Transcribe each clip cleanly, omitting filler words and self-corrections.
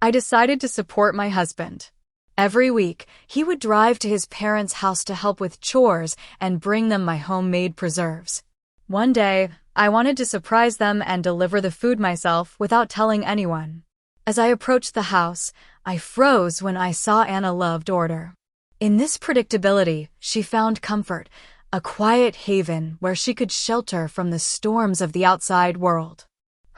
I decided to support my husband. Every week, he would drive to his parents' house to help with chores and bring them my homemade preserves. One day, I wanted to surprise them and deliver the food myself without telling anyone. As I approached the house, I froze when I saw Anna's loved order. In this predictability, she found comfort, a quiet haven where she could shelter from the storms of the outside world.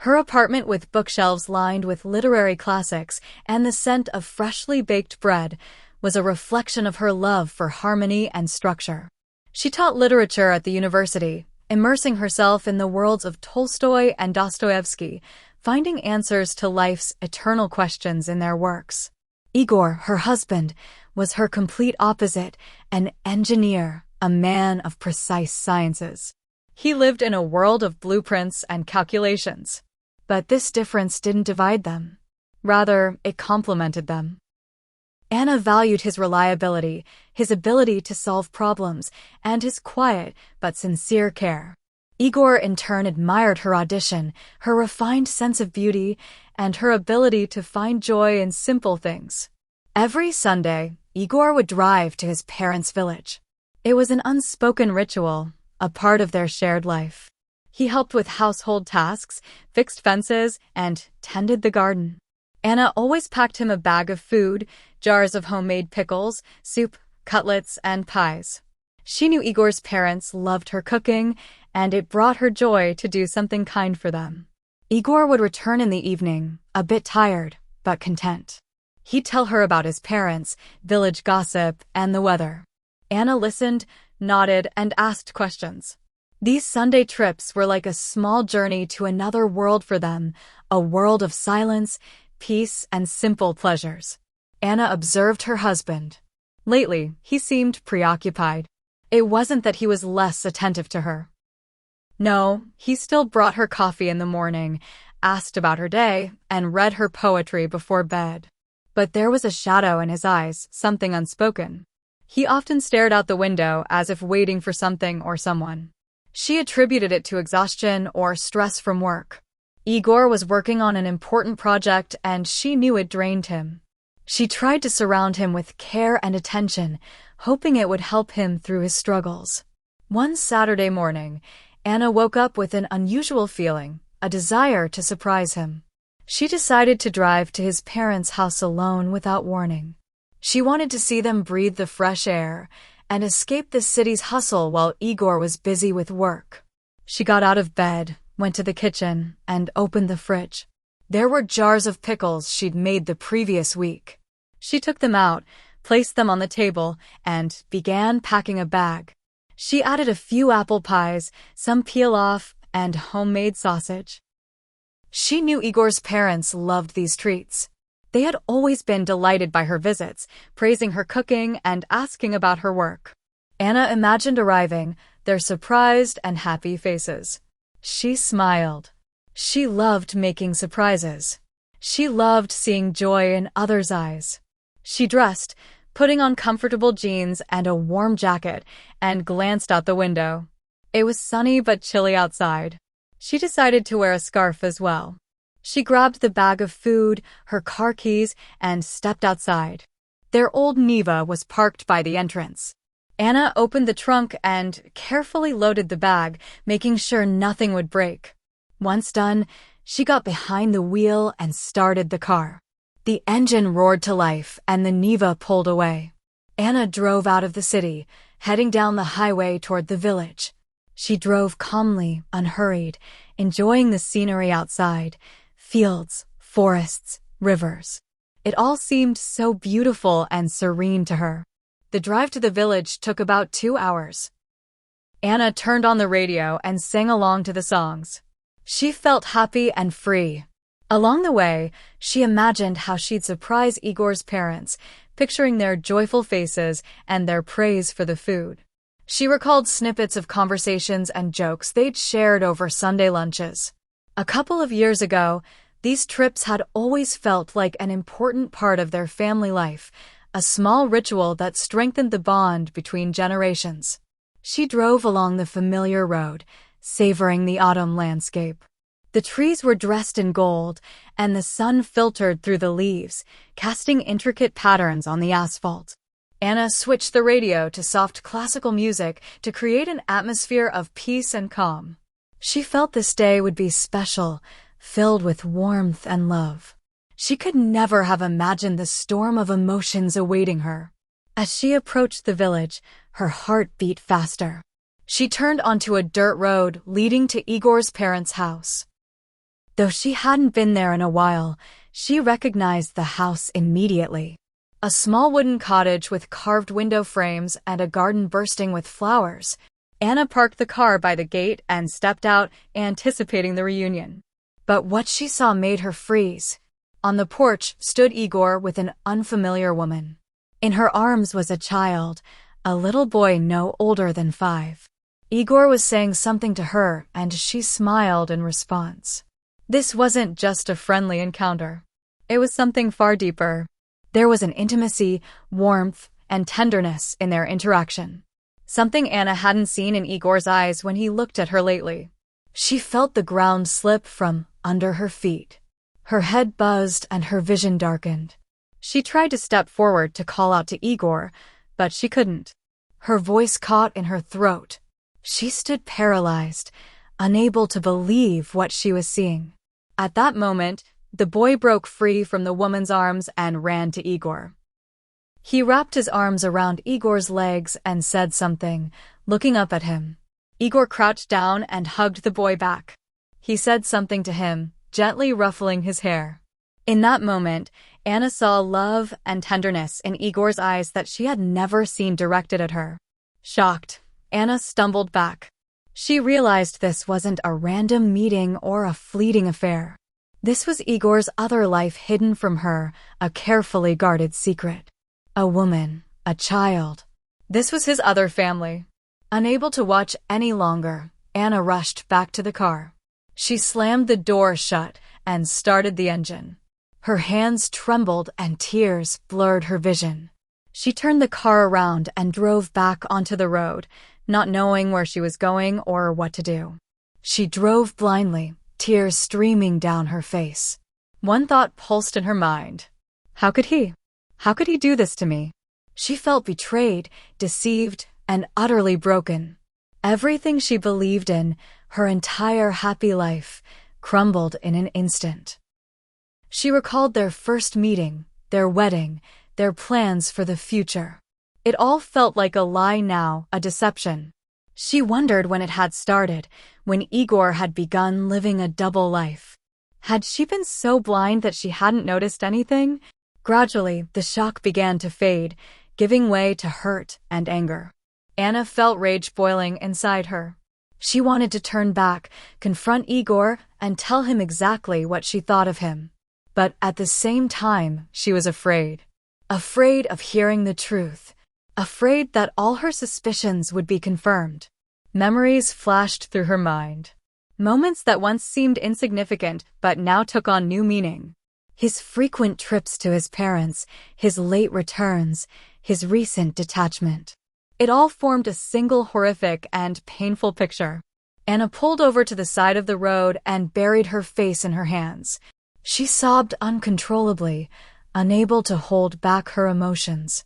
Her apartment with bookshelves lined with literary classics and the scent of freshly baked bread was a reflection of her love for harmony and structure. She taught literature at the university, immersing herself in the worlds of Tolstoy and Dostoevsky, finding answers to life's eternal questions in their works. Igor, her husband, was her complete opposite, an engineer, a man of precise sciences. He lived in a world of blueprints and calculations. But this difference didn't divide them. Rather, it complemented them. Anna valued his reliability, his ability to solve problems, and his quiet but sincere care. Igor in turn admired her audition, her refined sense of beauty, and her ability to find joy in simple things. Every Sunday, Igor would drive to his parents' village. It was an unspoken ritual, a part of their shared life. He helped with household tasks, fixed fences, and tended the garden. Anna always packed him a bag of food, jars of homemade pickles, soup, cutlets, and pies. She knew Igor's parents loved her cooking, and it brought her joy to do something kind for them. Igor would return in the evening, a bit tired, but content. He'd tell her about his parents, village gossip, and the weather. Anna listened, nodded, and asked questions. These Sunday trips were like a small journey to another world for them, a world of silence, peace, and simple pleasures. Anna observed her husband. Lately, he seemed preoccupied. It wasn't that he was less attentive to her. No, he still brought her coffee in the morning, asked about her day, and read her poetry before bed. But there was a shadow in his eyes, something unspoken. He often stared out the window as if waiting for something or someone. She attributed it to exhaustion or stress from work. Igor was working on an important project and she knew it drained him. She tried to surround him with care and attention, hoping it would help him through his struggles. One Saturday morning, Anna woke up with an unusual feeling, a desire to surprise him. She decided to drive to his parents' house alone without warning. She wanted to see them breathe the fresh air and escape the city's hustle while Igor was busy with work. She got out of bed, went to the kitchen, and opened the fridge. There were jars of pickles she'd made the previous week. She took them out, placed them on the table, and began packing a bag. She added a few apple pies, some peel-off, and homemade sausage. She knew Igor's parents loved these treats. They had always been delighted by her visits, praising her cooking and asking about her work. Anna imagined arriving, their surprised and happy faces. She smiled. She loved making surprises. She loved seeing joy in others' eyes. She dressed, putting on comfortable jeans and a warm jacket, and glanced out the window. It was sunny but chilly outside. She decided to wear a scarf as well. She grabbed the bag of food, her car keys, and stepped outside. Their old Niva was parked by the entrance. Anna opened the trunk and carefully loaded the bag, making sure nothing would break. Once done, she got behind the wheel and started the car. The engine roared to life and the Niva pulled away. Anna drove out of the city, heading down the highway toward the village. She drove calmly, unhurried, enjoying the scenery outside, fields, forests, rivers. It all seemed so beautiful and serene to her. The drive to the village took about 2 hours. Anna turned on the radio and sang along to the songs. She felt happy and free. Along the way, she imagined how she'd surprise Igor's parents, picturing their joyful faces and their praise for the food. She recalled snippets of conversations and jokes they'd shared over Sunday lunches. A couple of years ago, these trips had always felt like an important part of their family life, a small ritual that strengthened the bond between generations. She drove along the familiar road, savoring the autumn landscape. The The trees were dressed in gold, and the sun filtered through the leaves, casting intricate patterns on the asphalt. Anna switched the radio to soft classical music to create an atmosphere of peace and calm. She felt this day would be special, filled with warmth and love. She could never have imagined the storm of emotions awaiting her. As she approached the village, her heart beat faster. She turned onto a dirt road leading to Igor's parents' house. Though she hadn't been there in a while, she recognized the house immediately. A small wooden cottage with carved window frames and a garden bursting with flowers. Anna parked the car by the gate and stepped out, anticipating the reunion. But what she saw made her freeze. On the porch stood Igor with an unfamiliar woman. In her arms was a child, a little boy no older than 5. Igor was saying something to her, and she smiled in response. This wasn't just a friendly encounter. It was something far deeper. There was an intimacy, warmth, and tenderness in their interaction. Something Anna hadn't seen in Igor's eyes when he looked at her lately. She felt the ground slip from under her feet. Her head buzzed and her vision darkened. She tried to step forward to call out to Igor, but she couldn't. Her voice caught in her throat. She stood paralyzed, unable to believe what she was seeing. At that moment, the boy broke free from the woman's arms and ran to Igor. He wrapped his arms around Igor's legs and said something, looking up at him. Igor crouched down and hugged the boy back. He said something to him, gently ruffling his hair. In that moment, Anna saw love and tenderness in Igor's eyes that she had never seen directed at her. Shocked, Anna stumbled back. She realized this wasn't a random meeting or a fleeting affair. This was Igor's other life hidden from her, a carefully guarded secret. A woman, a child. This was his other family. Unable to watch any longer, Anna rushed back to the car. She slammed the door shut and started the engine. Her hands trembled and tears blurred her vision. She turned the car around and drove back onto the road, not knowing where she was going or what to do. She drove blindly, tears streaming down her face. One thought pulsed in her mind. How could he do this to me? She felt betrayed, deceived, and utterly broken. Everything she believed in, her entire happy life, crumbled in an instant. She recalled their first meeting, their wedding, their plans for the future. It all felt like a lie now, a deception. She wondered when it had started, when Igor had begun living a double life. Had she been so blind that she hadn't noticed anything? Gradually, the shock began to fade, giving way to hurt and anger. Anna felt rage boiling inside her. She wanted to turn back, confront Igor, and tell him exactly what she thought of him. But at the same time, she was afraid. Afraid of hearing the truth. Afraid that all her suspicions would be confirmed. Memories flashed through her mind. Moments that once seemed insignificant but now took on new meaning. His frequent trips to his parents, his late returns, his recent detachment. It all formed a single horrific and painful picture. Anna pulled over to the side of the road and buried her face in her hands. She sobbed uncontrollably, unable to hold back her emotions.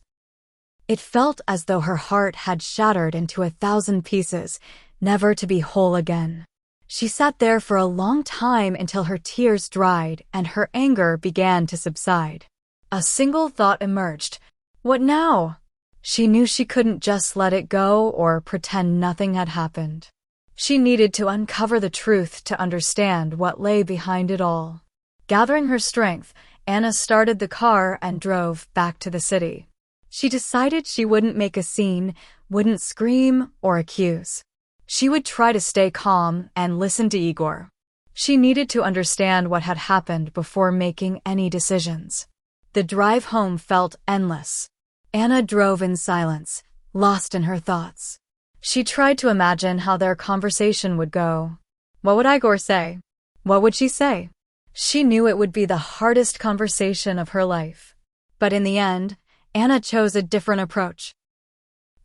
It felt as though her heart had shattered into 1,000 pieces, never to be whole again. She sat there for a long time until her tears dried and her anger began to subside. A single thought emerged. What now? She knew she couldn't just let it go or pretend nothing had happened. She needed to uncover the truth to understand what lay behind it all. Gathering her strength, Anna started the car and drove back to the city. She decided she wouldn't make a scene, wouldn't scream or accuse. She would try to stay calm and listen to Igor. She needed to understand what had happened before making any decisions. The drive home felt endless. Anna drove in silence, lost in her thoughts. She tried to imagine how their conversation would go. What would Igor say? What would she say? She knew it would be the hardest conversation of her life. But in the end, Anna chose a different approach.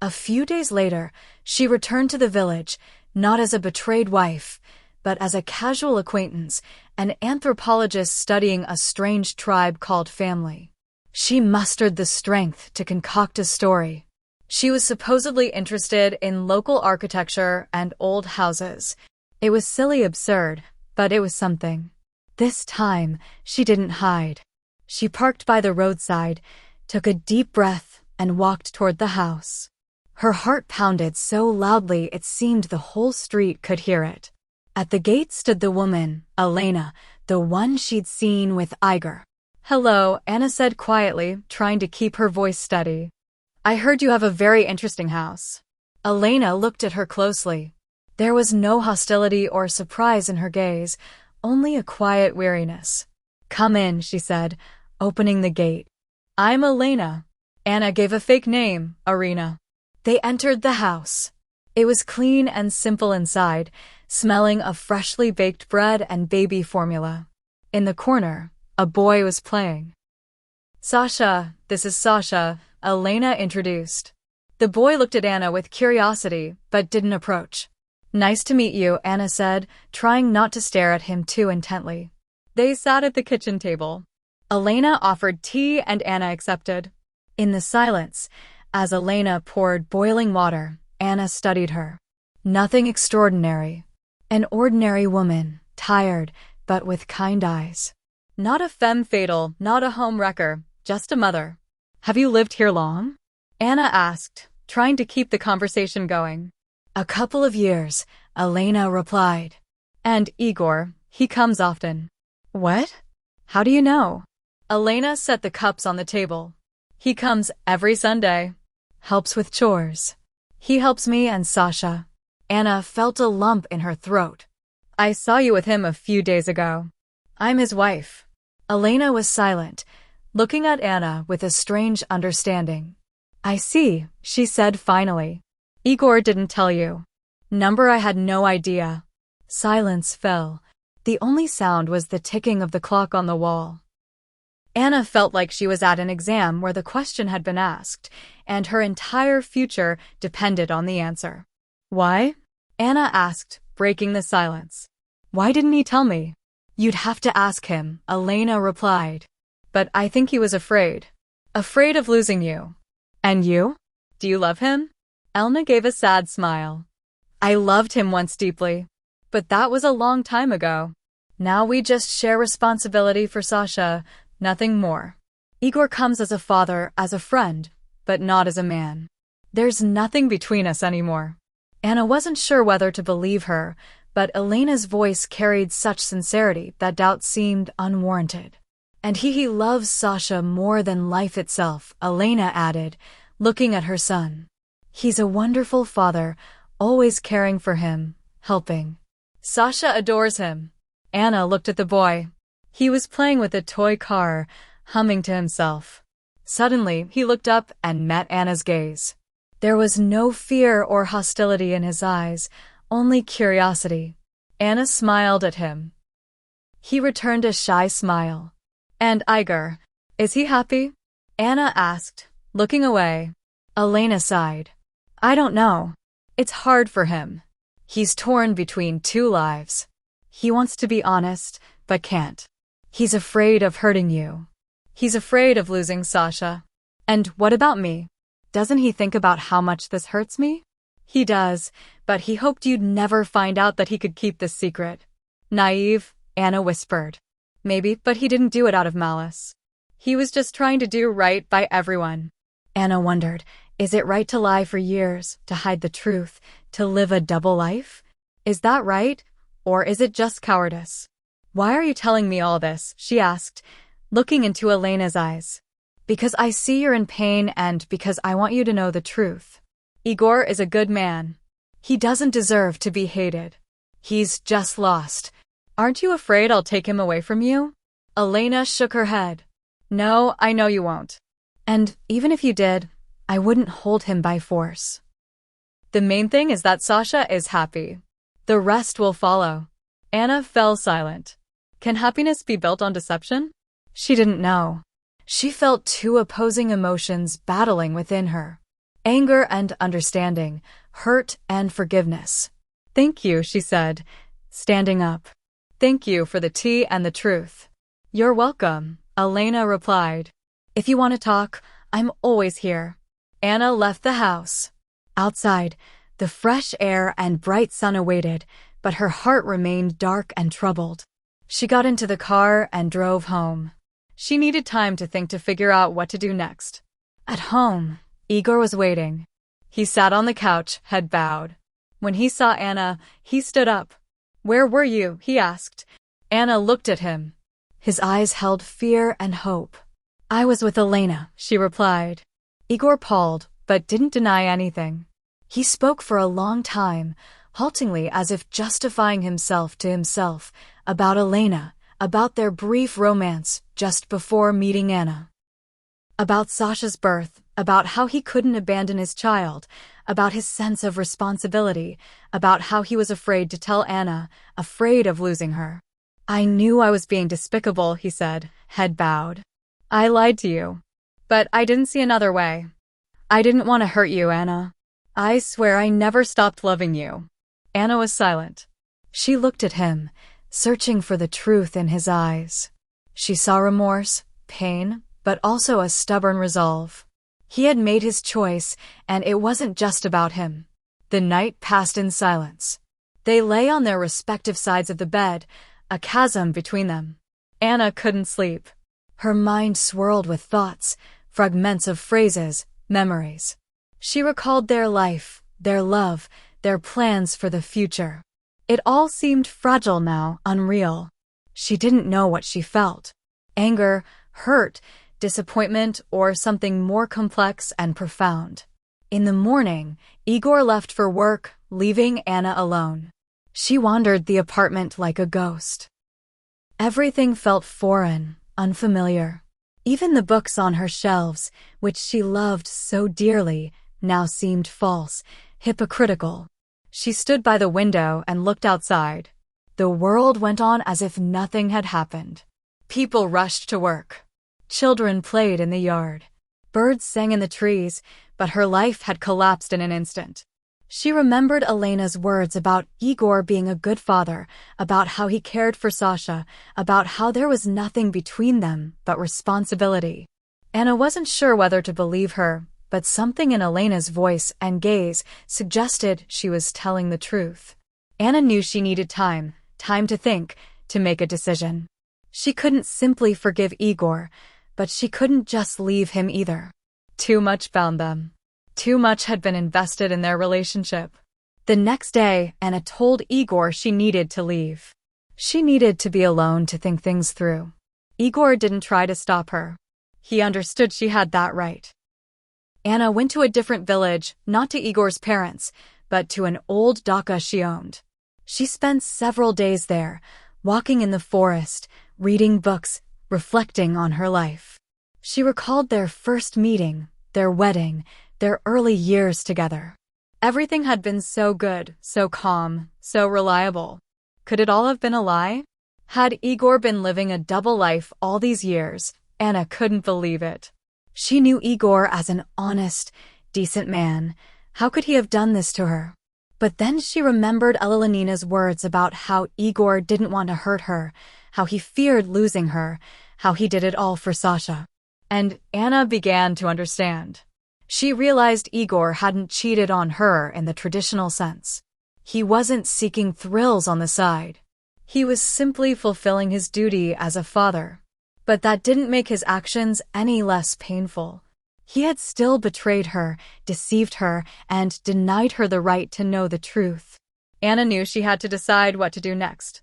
A few days later, she returned to the village, not as a betrayed wife, but as a casual acquaintance, an anthropologist studying a strange tribe called family. She mustered the strength to concoct a story. She was supposedly interested in local architecture and old houses. It was silly absurd, but it was something. This time, she didn't hide. She parked by the roadside, took a deep breath, and walked toward the house. Her heart pounded so loudly it seemed the whole street could hear it. At the gate stood the woman, Elena, the one she'd seen with Igor. "Hello," Anna said quietly, trying to keep her voice steady. "I heard you have a very interesting house." Elena looked at her closely. There was no hostility or surprise in her gaze, only a quiet weariness. "Come in," she said, opening the gate. "I'm Elena." Anna gave a fake name, Irina. They entered the house. It was clean and simple inside, smelling of freshly baked bread and baby formula. In the corner, a boy was playing. "Sasha, this is Sasha," Elena introduced. The boy looked at Anna with curiosity, but didn't approach. "Nice to meet you," Anna said, trying not to stare at him too intently. They sat at the kitchen table. Elena offered tea and Anna accepted. In the silence, as Elena poured boiling water, Anna studied her. Nothing extraordinary. An ordinary woman, tired, but with kind eyes. Not a femme fatale, not a home wrecker, just a mother. "Have you lived here long?" Anna asked, trying to keep the conversation going. "A couple of years," Elena replied. "And Igor, he comes often." "What? How do you know?" Elena set the cups on the table. "He comes every Sunday. Helps with chores. He helps me and Sasha." Anna felt a lump in her throat. "I saw you with him a few days ago. I'm his wife." Elena was silent, looking at Anna with a strange understanding. "I see," she said finally. "Igor didn't tell you." "Number I had no idea." Silence fell. The only sound was the ticking of the clock on the wall. Anna felt like she was at an exam where the question had been asked, and her entire future depended on the answer. "Why?" Anna asked, breaking the silence. "Why didn't he tell me?" "You'd have to ask him," Elena replied. "But I think he was afraid. Afraid of losing you." "And you? Do you love him?" Elena gave a sad smile. "I loved him once deeply. But that was a long time ago. Now we just share responsibility for Sasha, nothing more. Igor comes as a father, as a friend, but not as a man. There's nothing between us anymore." Anna wasn't sure whether to believe her, but Elena's voice carried such sincerity that doubt seemed unwarranted. "And he loves Sasha more than life itself," Elena added, looking at her son. "He's a wonderful father, always caring for him, helping. Sasha adores him." Anna looked at the boy. He was playing with a toy car, humming to himself. Suddenly, he looked up and met Anna's gaze. There was no fear or hostility in his eyes, only curiosity. Anna smiled at him. He returned a shy smile. "And Igor, is he happy?" Anna asked, looking away. Elena sighed. "I don't know. It's hard for him. He's torn between two lives. He wants to be honest, but can't. He's afraid of hurting you. He's afraid of losing Sasha. And what about me? Doesn't he think about how much this hurts me?" "He does, but he hoped you'd never find out that he could keep this secret." "Naive," Anna whispered. "Maybe, but he didn't do it out of malice. He was just trying to do right by everyone." Anna wondered, is it right to lie for years, to hide the truth, to live a double life? Is that right, or is it just cowardice? "Why are you telling me all this?" she asked, looking into Elena's eyes. "Because I see you're in pain and because I want you to know the truth. Igor is a good man. He doesn't deserve to be hated. He's just lost. Aren't you afraid I'll take him away from you?" Elena shook her head. "No, I know you won't. And even if you did, I wouldn't hold him by force. The main thing is that Sasha is happy. The rest will follow." Anna fell silent. Can happiness be built on deception? She didn't know. She felt two opposing emotions battling within her. Anger and understanding, hurt and forgiveness. "Thank you," she said, standing up. Thank you for the tea and the truth. You're welcome, Elena replied. If you want to talk, I'm always here. Anna left the house. Outside, the fresh air and bright sun awaited, but her heart remained dark and troubled. She got into the car and drove home. She needed time to think to figure out what to do next. At home, Igor was waiting. He sat on the couch, head bowed. When he saw Anna, he stood up. Where were you? He asked. Anna looked at him. His eyes held fear and hope. I was with Elena, she replied. Igor paused, but didn't deny anything. He spoke for a long time, haltingly as if justifying himself to himself, about Elena, about their brief romance just before meeting Anna. About Sasha's birth, about how he couldn't abandon his child, about his sense of responsibility, about how he was afraid to tell Anna, afraid of losing her. I knew I was being despicable, he said, head bowed. I lied to you. But I didn't see another way. I didn't want to hurt you, Anna. I swear I never stopped loving you. Anna was silent. She looked at him, searching for the truth in his eyes. She saw remorse, pain, but also a stubborn resolve. He had made his choice, and it wasn't just about him. The night passed in silence. They lay on their respective sides of the bed, a chasm between them. Anna couldn't sleep. Her mind swirled with thoughts, fragments of phrases, memories. She recalled their life, their love, their plans for the future. It all seemed fragile now, unreal. She didn't know what she felt. Anger, hurt, disappointment, or something more complex and profound. In the morning, Igor left for work, leaving Anna alone. She wandered the apartment like a ghost. Everything felt foreign, unfamiliar. Even the books on her shelves, which she loved so dearly, now seemed false, hypocritical. She stood by the window and looked outside. The world went on as if nothing had happened. People rushed to work. Children played in the yard. Birds sang in the trees, but her life had collapsed in an instant. She remembered Elena's words about Igor being a good father, about how he cared for Sasha, about how there was nothing between them but responsibility. Anna wasn't sure whether to believe her, but something in Elena's voice and gaze suggested she was telling the truth. Anna knew she needed time to think, to make a decision. She couldn't simply forgive Igor, but she couldn't just leave him either. Too much bound them. Too much had been invested in their relationship. The next day, Anna told Igor she needed to leave. She needed to be alone to think things through. Igor didn't try to stop her. He understood she had that right. Anna went to a different village, not to Igor's parents, but to an old dacha she owned. She spent several days there, walking in the forest, reading books, reflecting on her life. She recalled their first meeting, their wedding, their early years together. Everything had been so good, so calm, so reliable. Could it all have been a lie? Had Igor been living a double life all these years? Anna couldn't believe it. She knew Igor as an honest, decent man. How could he have done this to her? But then she remembered Elenina's words about how Igor didn't want to hurt her, how he feared losing her, how he did it all for Sasha. And Anna began to understand. She realized Igor hadn't cheated on her in the traditional sense. He wasn't seeking thrills on the side. He was simply fulfilling his duty as a father. But that didn't make his actions any less painful. He had still betrayed her, deceived her, and denied her the right to know the truth. Anna knew she had to decide what to do next.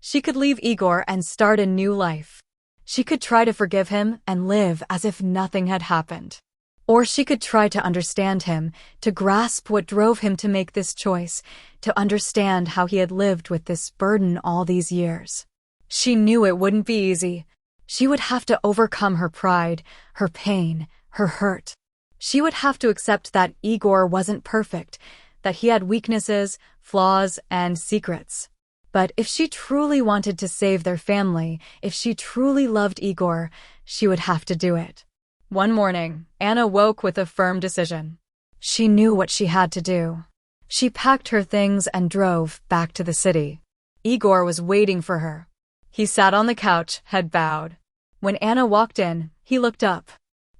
She could leave Igor and start a new life. She could try to forgive him and live as if nothing had happened. Or she could try to understand him, to grasp what drove him to make this choice, to understand how he had lived with this burden all these years. She knew it wouldn't be easy. She would have to overcome her pride, her pain, her hurt. She would have to accept that Igor wasn't perfect, that he had weaknesses, flaws, and secrets. But if she truly wanted to save their family, if she truly loved Igor, she would have to do it. One morning, Anna woke with a firm decision. She knew what she had to do. She packed her things and drove back to the city. Igor was waiting for her. He sat on the couch, head bowed. When Anna walked in, he looked up.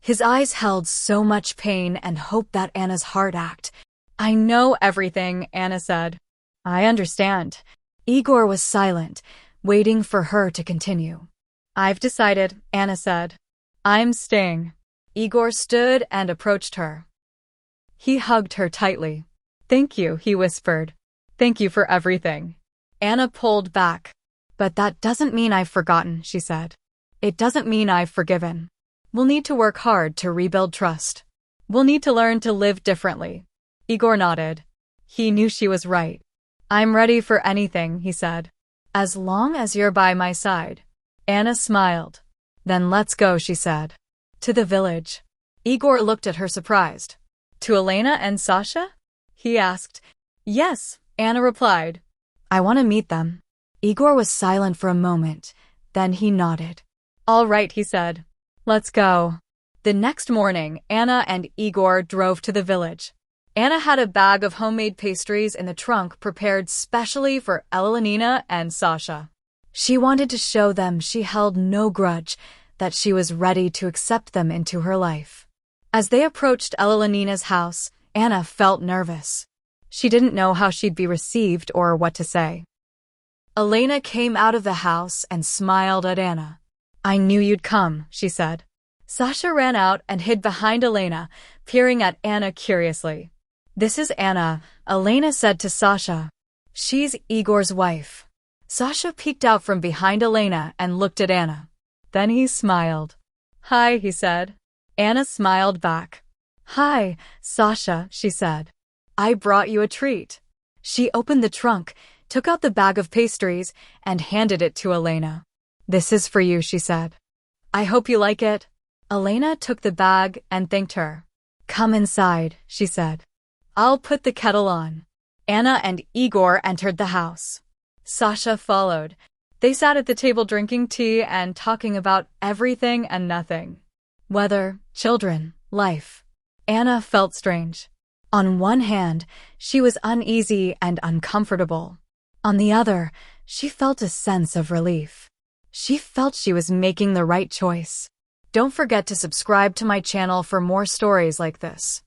His eyes held so much pain and hope that Anna's heart ached. "I know everything," Anna said. "I understand." Igor was silent, waiting for her to continue. "I've decided," Anna said. "I'm staying." Igor stood and approached her. He hugged her tightly. "Thank you," he whispered. "Thank you for everything." Anna pulled back. "But that doesn't mean I've forgotten," she said. "It doesn't mean I've forgiven. We'll need to work hard to rebuild trust. We'll need to learn to live differently." Igor nodded. He knew she was right. "I'm ready for anything," he said. "As long as you're by my side." Anna smiled. "Then let's go," she said. "To the village." Igor looked at her surprised. "To Elena and Sasha?" he asked. "Yes," Anna replied. "I want to meet them." Igor was silent for a moment. Then he nodded. "All right," he said. "Let's go." The next morning, Anna and Igor drove to the village. Anna had a bag of homemade pastries in the trunk prepared specially for Elenina and Sasha. She wanted to show them she held no grudge, that she was ready to accept them into her life. As they approached Elenina's house, Anna felt nervous. She didn't know how she'd be received or what to say. Elena came out of the house and smiled at Anna. "I knew you'd come," she said. Sasha ran out and hid behind Elena, peering at Anna curiously. "This is Anna," Elena said to Sasha. "She's Igor's wife." Sasha peeked out from behind Elena and looked at Anna. Then he smiled. "Hi," he said. Anna smiled back. "Hi, Sasha," she said. "I brought you a treat." She opened the trunk, took out the bag of pastries, and handed it to Elena. "This is for you," she said. "I hope you like it." Elena took the bag and thanked her. "Come inside," she said. "I'll put the kettle on." Anna and Igor entered the house. Sasha followed. They sat at the table drinking tea and talking about everything and nothing. Weather, children, life. Anna felt strange. On one hand, she was uneasy and uncomfortable. On the other, she felt a sense of relief. She felt she was making the right choice. Don't forget to subscribe to my channel for more stories like this.